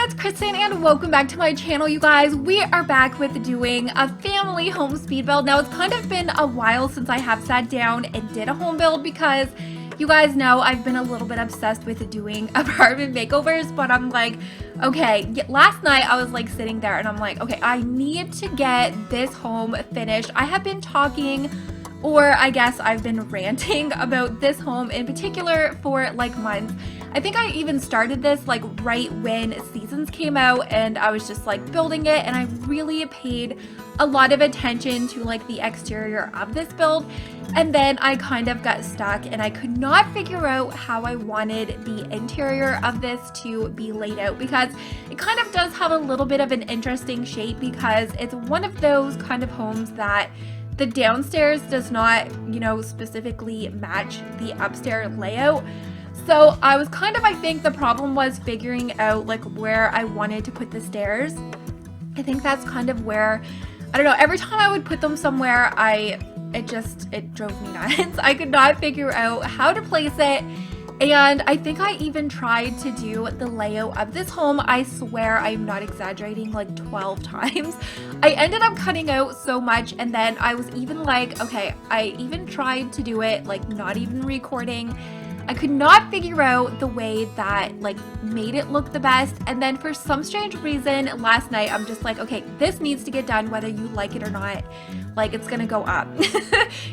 it's Kristen and welcome back to my channel, you guys. We are back with doing a family home speed build. Now, it's kind of been a while since I have sat down and did a home build because you guys know I've been a little bit obsessed with doing apartment makeovers, but I'm like, okay, last night I was like sitting there and I'm like, okay, I need to get this home finished. I have been talking, or I guess I've been ranting about this home in particular for like months. I think I even started this like right when Seasons came out and I was just like building it, and I really paid a lot of attention to like the exterior of this build, and then I kind of got stuck and I could not figure out how I wanted the interior of this to be laid out, because it kind of does have a little bit of an interesting shape because it's one of those kind of homes that the downstairs does not, you know, specifically match the upstairs layout. So I was kind of, I think the problem was figuring out like where I wanted to put the stairs. I think that's kind of where, I don't know, every time I would put them somewhere, it drove me nuts. I could not figure out how to place it. And I think I even tried to do the layout of this home. I swear I'm not exaggerating, like 12 times. I ended up cutting out so much, and then I was even like, okay, I even tried to do it like not even recording. I could not figure out the way that like made it look the best, and then for some strange reason last night I'm just like, okay, this needs to get done whether you like it or not. Like, it's gonna go up.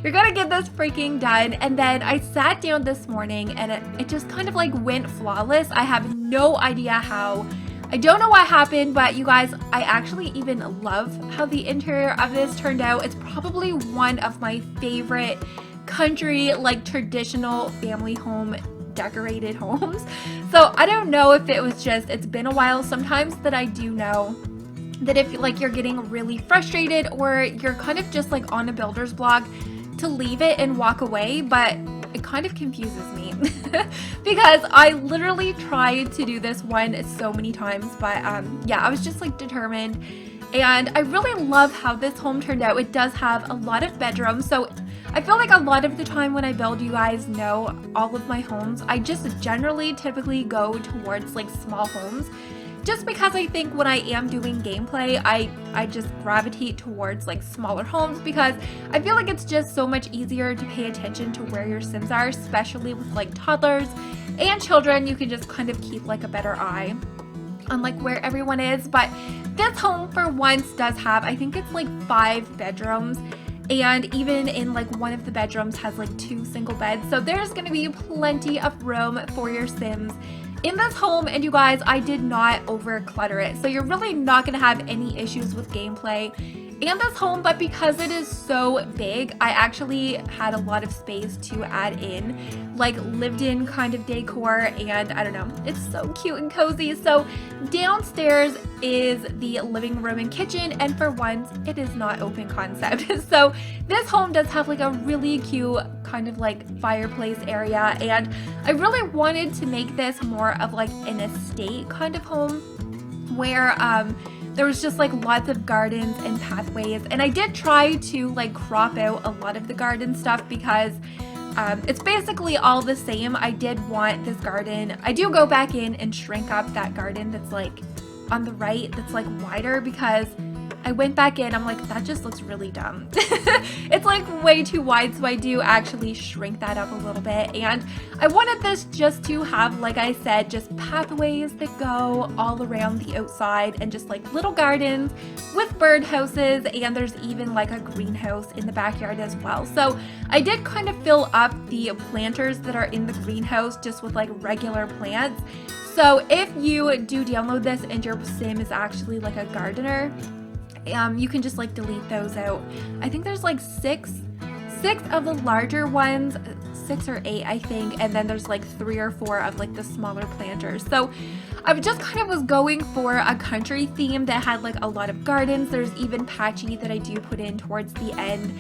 You're gonna get this freaking done. And then I sat down this morning and it just kind of like went flawless. I have no idea how. I don't know what happened, but you guys, I actually even love how the interior of this turned out. It's probably one of my favorite country, like traditional family home decorated homes. So I don't know if it was just, it's been a while. Sometimes that I do know that if like you're getting really frustrated or you're kind of just like on a builder's block, to leave it and walk away, but it kind of confuses me because I literally tried to do this one so many times, but yeah, I was just like determined. And I really love how this home turned out. It does have a lot of bedrooms, so I feel like a lot of the time when I build, you guys know all of my homes, I just generally typically go towards like small homes, just because I think when I am doing gameplay, I just gravitate towards like smaller homes because I feel like it's just so much easier to pay attention to where your Sims are, especially with like toddlers and children. You can just kind of keep like a better eye on like where everyone is. But this home for once does have, I think it's like 5 bedrooms, and even in like one of the bedrooms has like 2 single beds, so there's gonna be plenty of room for your Sims in this home. And you guys, I did not over clutter it, so you're really not gonna have any issues with gameplay in this home. But because it is so big, I actually had a lot of space to add in like lived in kind of decor, and I don't know, it's so cute and cozy. So downstairs is the living room and kitchen, and for once it is not open concept. So this home does have like a really cute kind of like fireplace area, and I really wanted to make this more of like an estate kind of home where there was just like lots of gardens and pathways. And I did try to like crop out a lot of the garden stuff because it's basically all the same. I did want this garden, I do go back in and shrink up that garden that's like on the right, that's like wider, because I went back in, I'm like, that just looks really dumb. It's like way too wide, so I do actually shrink that up a little bit. And I wanted this just to have, like I said, just pathways that go all around the outside and just like little gardens with bird houses, and there's even like a greenhouse in the backyard as well. So I did kind of fill up the planters that are in the greenhouse just with like regular plants. So if you do download this and your Sim is actually like a gardener, you can just like delete those out. I think there's like six of the larger ones, 6 or 8 I think, and then there's like 3 or 4 of like the smaller planters. So I just kind of was going for a country theme that had like a lot of gardens. There's even patchy that I do put in towards the end,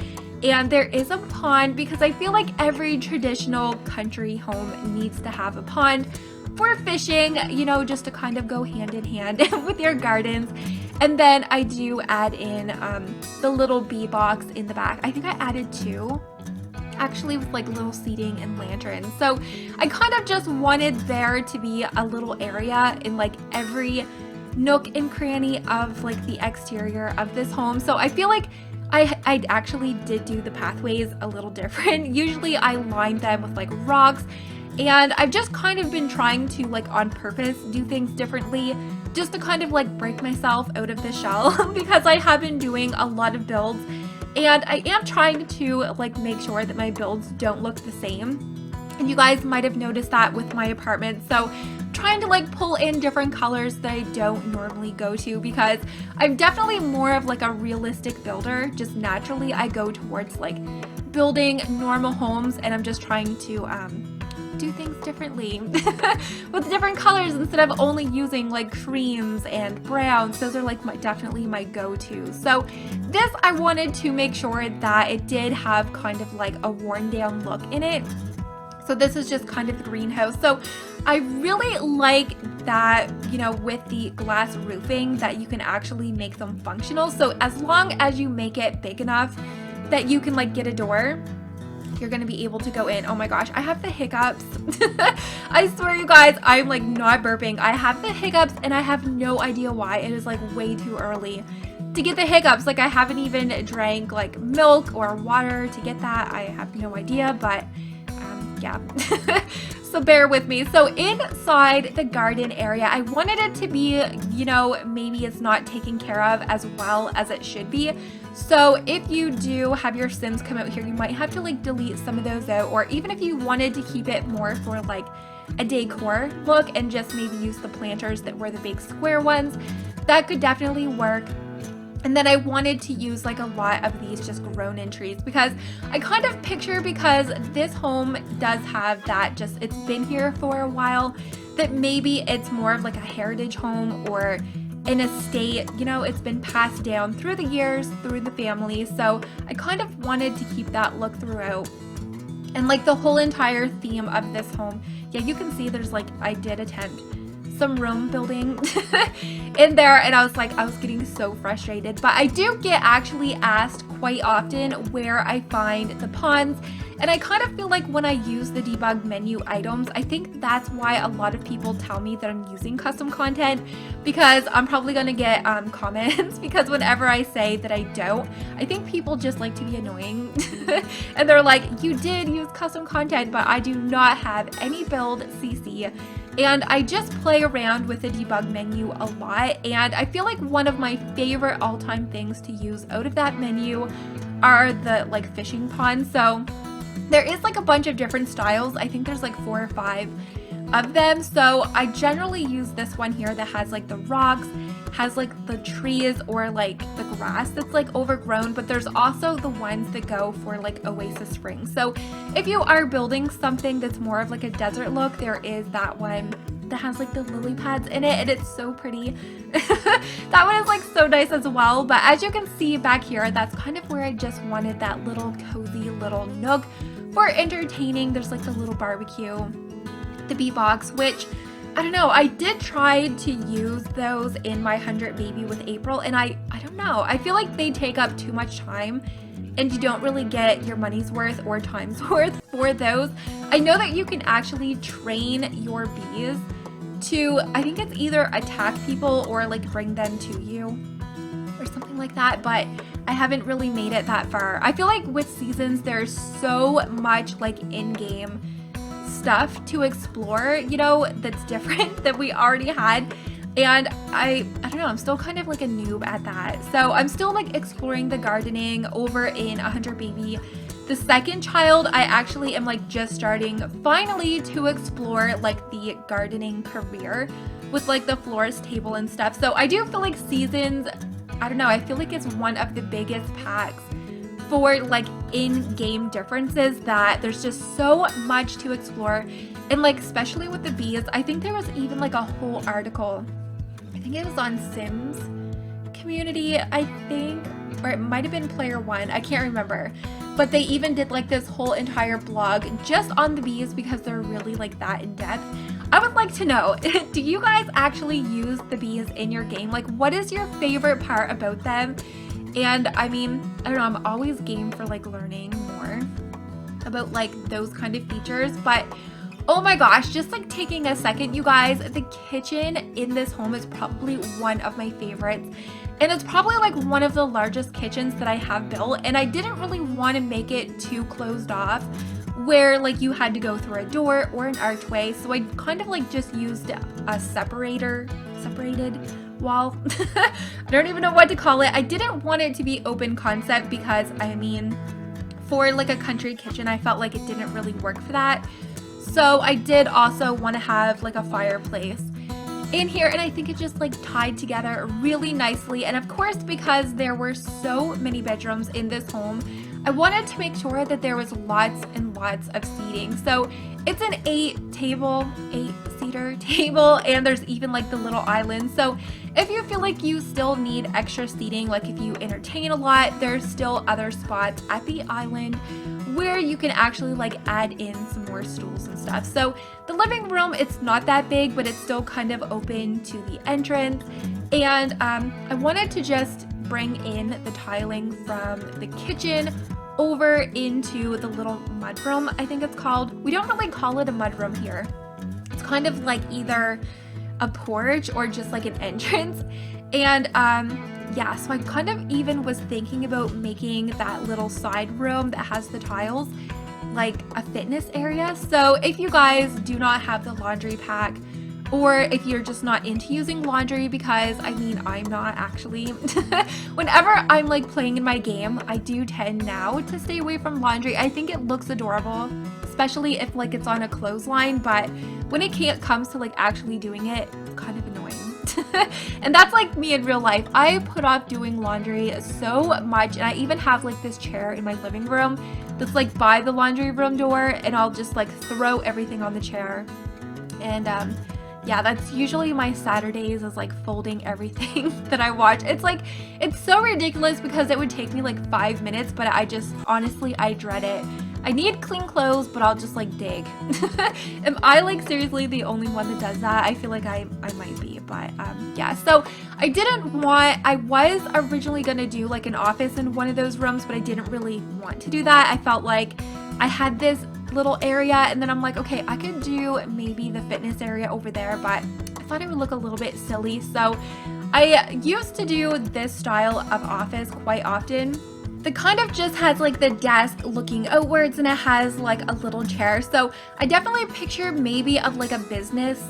and there is a pond because I feel like every traditional country home needs to have a pond for fishing, you know, just to kind of go hand in hand with your gardens. And then I do add in the little bee box in the back. I think I added 2 actually, with like little seating and lanterns. So I kind of just wanted there to be a little area in like every nook and cranny of like the exterior of this home. So I feel like I actually did do the pathways a little different. Usually I lined them with like rocks, and I've just kind of been trying to like on purpose do things differently just to kind of like break myself out of the shell because I have been doing a lot of builds, and I am trying to like make sure that my builds don't look the same. And you guys might have noticed that with my apartment. So trying to like pull in different colors that I don't normally go to, because I'm definitely more of like a realistic builder. Just naturally I go towards like building normal homes, and I'm just trying to do things differently with different colors instead of only using like creams and browns. Those are like definitely my go-to. So this, I wanted to make sure that it did have kind of like a worn down look in it. So this is just kind of the greenhouse. So I really like that, you know, with the glass roofing, that you can actually make them functional. So as long as you make it big enough that you can like get a door, you're gonna be able to go in. Oh my gosh, I have the hiccups. I swear you guys, I'm like not burping. I have the hiccups and I have no idea why. It is like way too early to get the hiccups. Like I haven't even drank like milk or water to get that. I have no idea, but yeah. So bear with me. So inside the garden area, I wanted it to be, you know, maybe it's not taken care of as well as it should be. So if you do have your Sims come out here, you might have to like delete some of those out, or even if you wanted to keep it more for like a decor look and just maybe use the planters that were the big square ones, that could definitely work. And then I wanted to use like a lot of these just grown in trees, because I kind of picture, because this home does have that, just it's been here for a while, that maybe it's more of like a heritage home or an estate, you know, it's been passed down through the years, through the family. So I kind of wanted to keep that look throughout. And like the whole entire theme of this home, yeah, you can see there's like, I did attempt some room building in there, and I was getting so frustrated. But I do get actually asked quite often where I find the ponds, and I kind of feel like when I use the debug menu items, I think that's why a lot of people tell me that I'm using custom content, because I'm probably gonna get comments because whenever I say that I don't, I think people just like to be annoying and they're like, you did use custom content, but I do not have any build CC. And I just play around with the debug menu a lot, and I feel like one of my favorite all-time things to use out of that menu are the like fishing ponds. So there is like a bunch of different styles. I think there's like 4 or 5 of them. So I generally use this one here that has like the rocks, has like the trees or like the grass that's like overgrown, but there's also the ones that go for like Oasis Springs. So if you are building something that's more of like a desert look, there is that one that has like the lily pads in it, and it's so pretty. That one is like so nice as well. But as you can see back here, that's kind of where I just wanted that little cozy little nook for entertaining. There's like the little barbecue, the bee box, which I don't know, I did try to use those in my 100 baby with April, and I don't know, I feel like they take up too much time and you don't really get your money's worth or time's worth for those. I know that you can actually train your bees to, I think it's either attack people or like bring them to you or something like that, but I haven't really made it that far. I feel like with seasons there's so much like in-game stuff to explore, you know, that's different that we already had, and I don't know, I'm still kind of like a noob at that. So I'm still like exploring the gardening over in 100 baby. The second child, I actually am like just starting finally to explore like the gardening career with like the florist table and stuff. So I do feel like seasons, I don't know, I feel like it's one of the biggest packs for like in-game differences, that there's just so much to explore. And like especially with the bees, I think there was even like a whole article, I think it was on Sims community, I think, or it might have been Player One, I can't remember, but they even did like this whole entire blog just on the bees because they're really like that in depth. I would like to know, do you guys actually use the bees in your game? Like, what is your favorite part about them? And I mean, I don't know, I'm always game for like learning more about like those kind of features. But Oh my gosh, just like taking a second, you guys, the kitchen in this home is probably one of my favorites. And it's probably like one of the largest kitchens that I have built. And I didn't really want to make it too closed off where like you had to go through a door or an archway. So I kind of like just used a separated wall. I don't even know what to call it. I didn't want it to be open concept because I mean, for like a country kitchen, I felt like it didn't really work for that. So I did also want to have like a fireplace in here, and I think it just like tied together really nicely. And of course, because there were so many bedrooms in this home, I wanted to make sure that there was lots and lots of seating. So it's an 8-seater table, and there's even like the little island. So if you feel like you still need extra seating, like if you entertain a lot, there's still other spots at the island where you can actually like add in some more stools and stuff. So the living room, it's not that big, but it's still kind of open to the entrance. And I wanted to just bring in the tiling from the kitchen over into the little mudroom, I think it's called. We don't really call it a mudroom here. It's kind of like either a porch or just like an entrance. And yeah, so I kind of even was thinking about making that little side room that has the tiles like a fitness area. So if you guys do not have the laundry pack, or if you're just not into using laundry, because I mean, I'm not actually. Whenever I'm like playing in my game, I do tend now to stay away from laundry. I think it looks adorable, especially if like it's on a clothesline, but when it comes to like actually doing it, it's kind of annoying. And that's like me in real life. I put off doing laundry so much, and I even have like this chair in my living room that's like by the laundry room door, and I'll just like throw everything on the chair. And yeah, that's usually my Saturdays, is like folding everything that I watch. It's like, it's so ridiculous because it would take me like 5 minutes, but I just, honestly, I dread it. I need clean clothes, but I'll just like dig. Am I like seriously the only one that does that? I feel like I might be, but yeah. So I was originally gonna do like an office in one of those rooms, but I didn't really want to do that. I felt like I had this little area, and then I'm like, okay, I could do maybe the fitness area over there, but I thought it would look a little bit silly. So I used to do this style of office quite often. The kind of just has like the desk looking outwards, and it has like a little chair. So I definitely picture maybe of like a business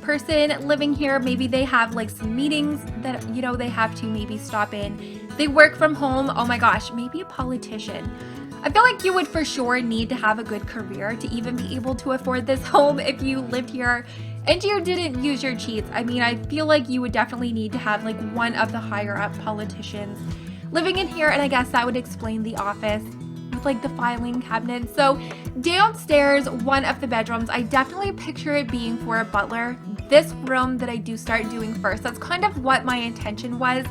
person living here. Maybe they have like some meetings that, you know, they have to maybe stop in. They work from home. Oh my gosh, maybe a politician. I feel like you would for sure need to have a good career to even be able to afford this home if you lived here and you didn't use your cheats. I mean, I feel like you would definitely need to have like one of the higher up politicians living in here, and I guess that would explain the office with like the filing cabinet. So downstairs, one of the bedrooms, I definitely picture it being for a butler. This room that I do start doing first, that's kind of what my intention was,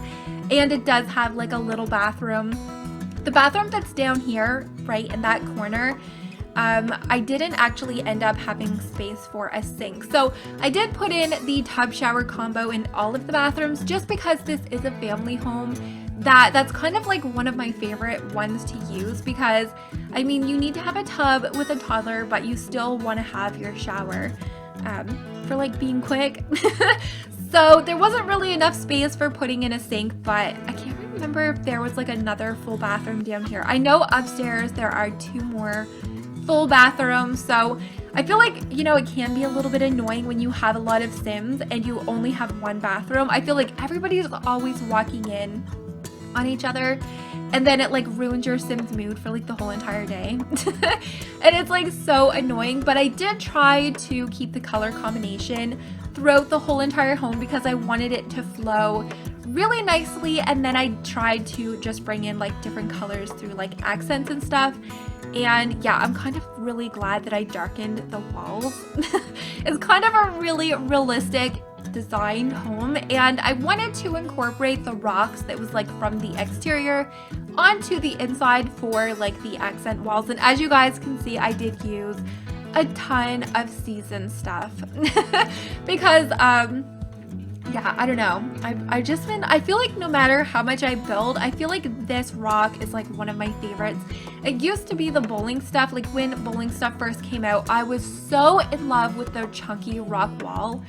and it does have like a little bathroom. The bathroom that's down here, right in that corner, I didn't actually end up having space for a sink. So I did put in the tub shower combo in all of the bathrooms, just because this is a family home. That's kind of like one of my favorite ones to use, because I mean, you need to have a tub with a toddler, but you still want to have your shower for like being quick. So there wasn't really enough space for putting in a sink, but I can't remember if there was like another full bathroom down here. I know upstairs there are 2 more full bathrooms, so I feel like, you know, it can be a little bit annoying when you have a lot of Sims and you only have one bathroom. I feel like everybody's always walking in on each other, and then it like ruins your Sims mood for like the whole entire day. And it's like so annoying, but I did try to keep the color combination throughout the whole entire home because I wanted it to flow really nicely, and then I tried to just bring in like different colors through like accents and stuff. And yeah, I'm kind of really glad that I darkened the walls. It's kind of a really realistic design home, and I wanted to incorporate the rocks that was like from the exterior onto the inside for like the accent walls. And as you guys can see, I did use a ton of seasoned stuff because yeah, I don't know. I feel like no matter how much I build, I feel like this rock is like one of my favorites. It used to be the bowling stuff. Like when bowling stuff first came out, I was so in love with the chunky rock wall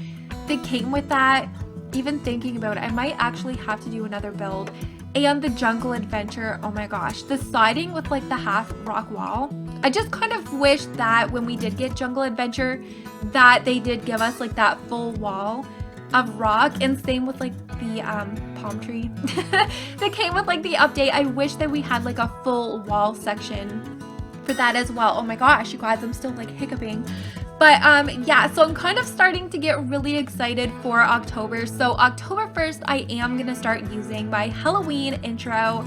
that came with that. Even thinking about it, I might actually have to do another build. And the jungle adventure, oh my gosh, the siding with like the half rock wall. I just kind of wish that when we did get jungle adventure, that they did give us like that full wall of rock, and same with like the palm tree that came with like the update. I wish that we had like a full wall section for that as well. Oh my gosh, you guys, I'm still like hiccuping. But yeah, so I'm kind of starting to get really excited for October. So October 1st, I am gonna start using my Halloween intro,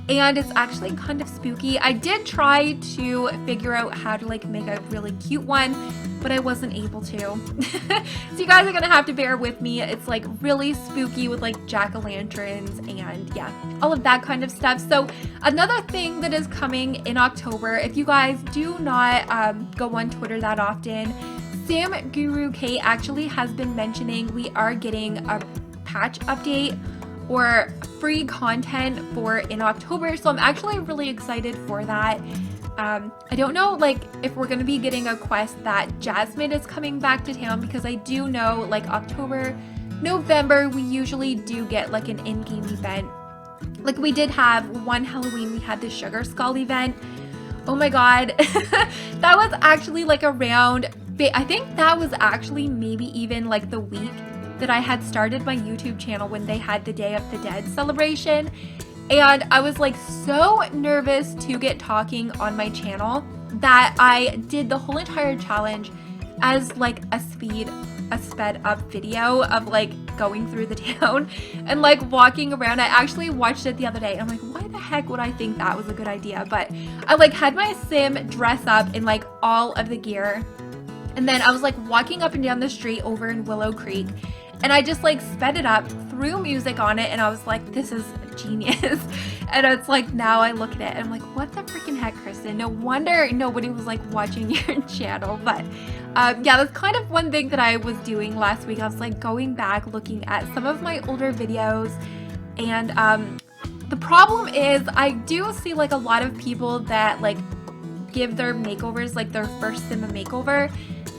and it's actually kind of spooky. I did try to figure out how to like make a really cute one, but I wasn't able to. So you guys are gonna have to bear with me. It's like really spooky with like jack-o'-lanterns and yeah, all of that kind of stuff. So another thing that is coming in October, if you guys do not go on Twitter that often, Sam Guru K actually has been mentioning we are getting a patch update or free content for in October. So I'm actually really excited for that. I don't know like if we're gonna be getting a quest that Jasmine is coming back to town, because I do know like October, November, we usually do get like an in-game event. Like we did have one Halloween, we had the Sugar Skull event. Oh my god, that was actually like around, I think that was actually maybe even like the week that I had started my YouTube channel when they had the Day of the Dead celebration. And I was like so nervous to get talking on my channel that I did the whole entire challenge as like a sped up video of like going through the town and like walking around. I actually watched it the other day. I'm like, why the heck would I think that was a good idea? But I like had my sim dress up in like all of the gear. And then I was like walking up and down the street over in Willow Creek, and I just like sped it up, threw music on it, and I was like, this is genius. And it's like, now I look at it and I'm like, what the freaking heck, Kristen? No wonder nobody was like watching your channel. But yeah, that's kind of one thing that I was doing last week. I was like going back, looking at some of my older videos. And the problem is I do see like a lot of people that like give their makeovers, like their first sim a makeover,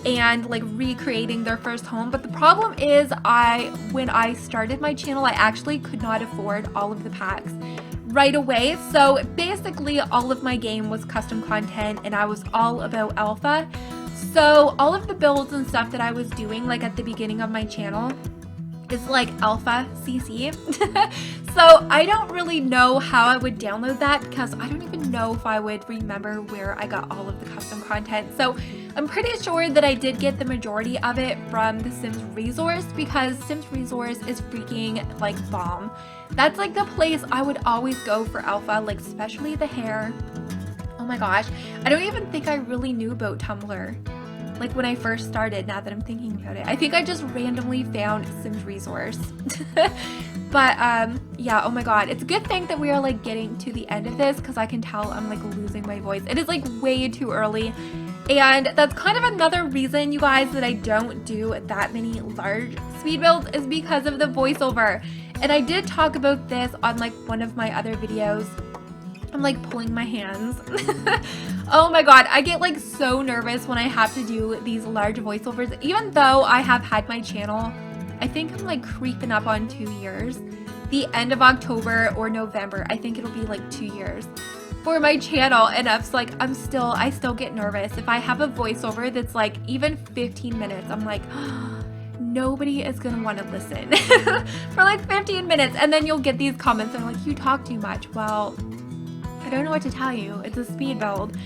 and like recreating their first home. But the problem is when I started my channel, I actually could not afford all of the packs right away. So basically all of my game was custom content and I was all about alpha. So all of the builds and stuff that I was doing like at the beginning of my channel is like alpha CC. So I don't really know how I would download that, because I don't even know if I would remember where I got all of the custom content. So I'm pretty sure that I did get the majority of it from the Sims Resource, because Sims Resource is freaking like bomb. That's like the place I would always go for alpha, like especially the hair. Oh my gosh, I don't even think I really knew about Tumblr like when I first started, now that I'm thinking about it. I think I just randomly found Sims Resource. But yeah, oh my god, it's a good thing that we are like getting to the end of this, because I can tell I'm like losing my voice. It is like way too early, and that's kind of another reason, you guys, that I don't do that many large speed builds, is because of the voiceover. And I did talk about this on like one of my other videos. I'm like pulling my hands. Oh my god, I get like so nervous when I have to do these large voiceovers, even though I have had my channel, I think I'm like creeping up on 2 years. The end of October or November, I think it'll be like 2 years for my channel, and I still get nervous. If I have a voiceover that's like even 15 minutes, I'm like, nobody is gonna want to listen for like 15 minutes, and then you'll get these comments that are like, you talk too much. Well, I don't know what to tell you. It's a speed build.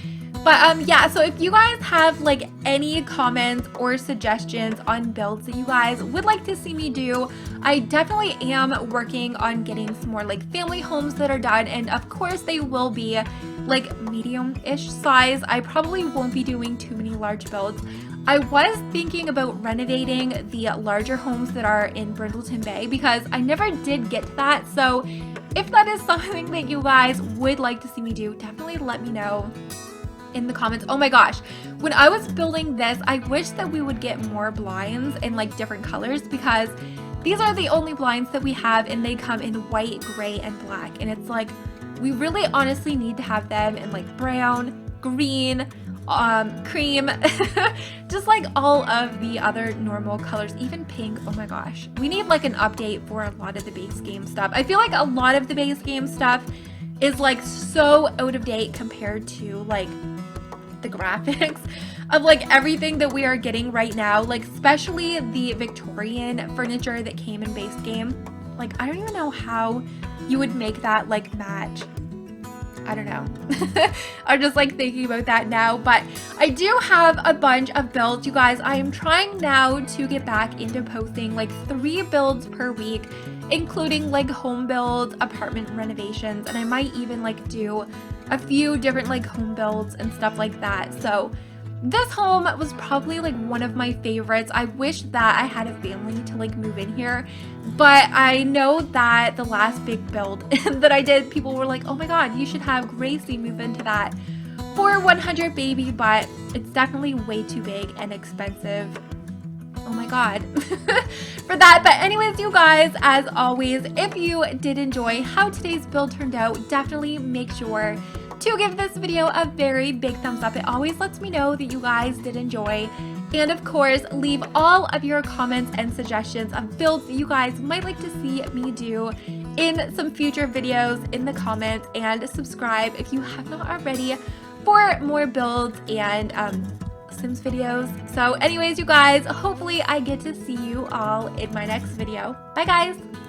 But yeah, so if you guys have like any comments or suggestions on builds that you guys would like to see me do, I definitely am working on getting some more like family homes that are done, and of course they will be like medium-ish size. I probably won't be doing too many large builds. I was thinking about renovating the larger homes that are in Brindleton Bay, because I never did get to that. So if that is something that you guys would like to see me do, definitely let me know in the comments. Oh my gosh, when I was building this, I wish that we would get more blinds in like different colors, because these are the only blinds that we have, and they come in white, gray, and black. And it's like, we really honestly need to have them in like brown, green, cream, just like all of the other normal colors, even pink. Oh my gosh, we need like an update for a lot of the base game stuff. I feel like a lot of the base game stuff is like so out of date compared to like the graphics of like everything that we are getting right now, like especially the Victorian furniture that came in base game. Like, I don't even know how you would make that like match. I don't know. I'm just like thinking about that now, but I do have a bunch of builds, you guys. I am trying now to get back into posting like 3 builds per week, including like home builds, apartment renovations, and I might even like do a few different like home builds and stuff like that. So this home was probably like one of my favorites. I wish that I had a family to like move in here, but I know that the last big build that I did, people were like, oh my god, you should have Gracie move into that for 100 baby, but it's definitely way too big and expensive. Oh my god for that. But anyways, you guys, as always, if you did enjoy how today's build turned out, definitely make sure to give this video a very big thumbs up. It always lets me know that you guys did enjoy. And of course, leave all of your comments and suggestions of builds that you guys might like to see me do in some future videos in the comments, and subscribe if you have not already for more builds and Sims videos. So anyways, you guys, hopefully I get to see you all in my next video. Bye guys!